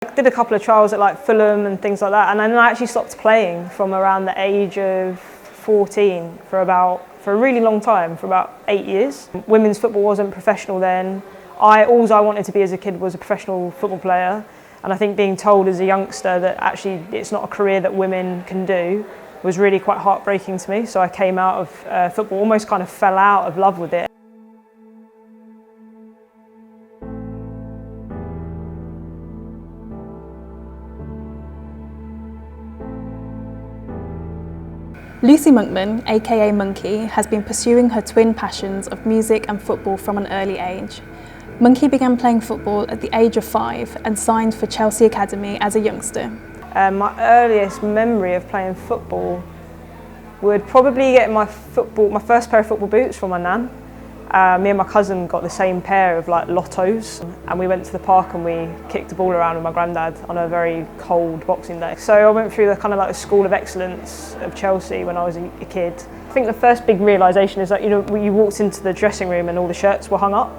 I did a couple of trials at like Fulham and things like that, and then I actually stopped playing from around the age of 14 for a really long time, for about 8 years. Women's football wasn't professional then. All I wanted to be as a kid was a professional football player, and I think being told as a youngster that actually it's not a career that women can do was really quite heartbreaking to me. So I came out of football, almost kind of fell out of love with it. Lucy Monkman, aka Monki, has been pursuing her twin passions of music and football from an early age. Monki began playing football at the age of 5 and signed for Chelsea Academy as a youngster. My earliest memory of playing football would probably get my first pair of football boots from my nan. Me and my cousin got the same pair of like Lottos, and we went to the park and we kicked the ball around with my granddad on a very cold Boxing Day. So I went through the kind of like the school of excellence of Chelsea when I was a kid. I think the first big realisation is that, you know, you walked into the dressing room and all the shirts were hung up.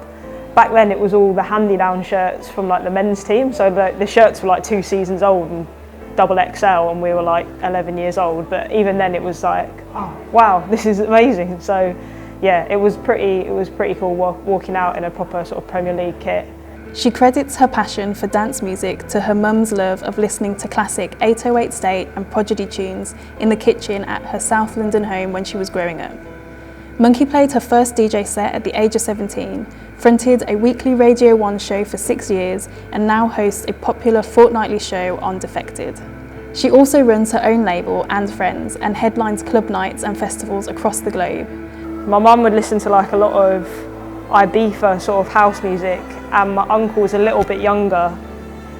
Back then it was all the hand-me-down shirts from like the men's team, so the shirts were like 2 seasons old and double XL, and we were like 11 years old, but even then it was like, oh wow, this is amazing. So yeah, it was pretty cool walking out in a proper sort of Premier League kit. She credits her passion for dance music to her mum's love of listening to classic 808 State and Prodigy tunes in the kitchen at her South London home when she was growing up. Monki played her first DJ set at the age of 17, fronted a weekly Radio 1 show for 6 years, and now hosts a popular fortnightly show on Defected. She also runs her own label and friends and headlines club nights and festivals across the globe. My mum would listen to like a lot of Ibiza sort of house music, and my uncle was a little bit younger,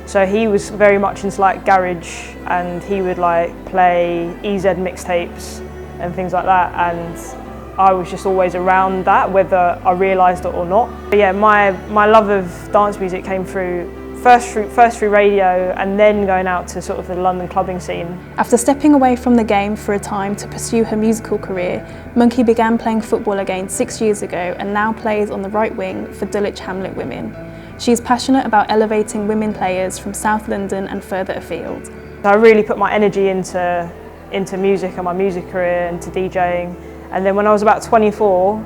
so he was very much into like garage, and he would like play EZ mixtapes and things like that, and I was just always around that, whether I realised it or not. But yeah, my love of dance music came first through radio, and then going out to sort of the London clubbing scene. After stepping away from the game for a time to pursue her musical career, Monki began playing football again 6 years ago and now plays on the right wing for Dulwich Hamlet women. She is passionate about elevating women players from South London and further afield. I really put my energy into music and my music career, into DJing. And then when I was about 24,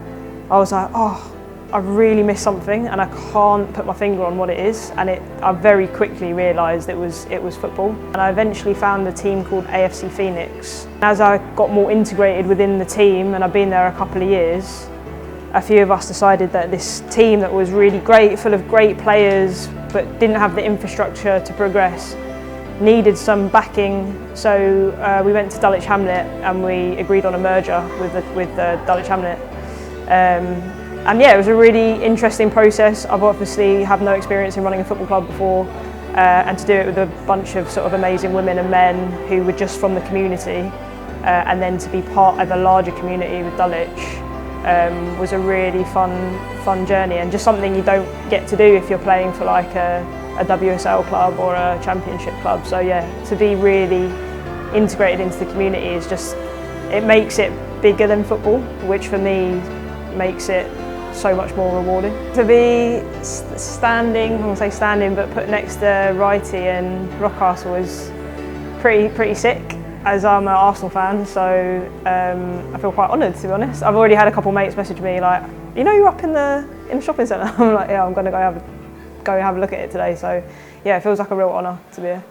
I was like, oh, I really missed something and I can't put my finger on what it is. And I very quickly realised it was football. And I eventually found a team called AFC Phoenix. As I got more integrated within the team, and I've been there a couple of years, a few of us decided that this team that was really great, full of great players, but didn't have the infrastructure to progress, needed some backing. So we went to Dulwich Hamlet and we agreed on a merger with Dulwich Hamlet. And yeah, it was a really interesting process. I've obviously had no experience in running a football club before, and to do it with a bunch of sort of amazing women and men who were just from the community, and then to be part of a larger community with Dulwich was a really fun journey, and just something you don't get to do if you're playing for like a WSL club or a championship club. So yeah, to be really integrated into the community is just, it makes it bigger than football, which for me makes it so much more rewarding. To be standing, I won't say standing, but put next to Wrighty and Rockcastle was pretty sick, as I'm an Arsenal fan, so I feel quite honoured, to be honest. I've already had a couple of mates message me like, you know, you're up in the shopping centre. I'm like, yeah, I'm going to go have a look at it today. So yeah, it feels like a real honour to be here.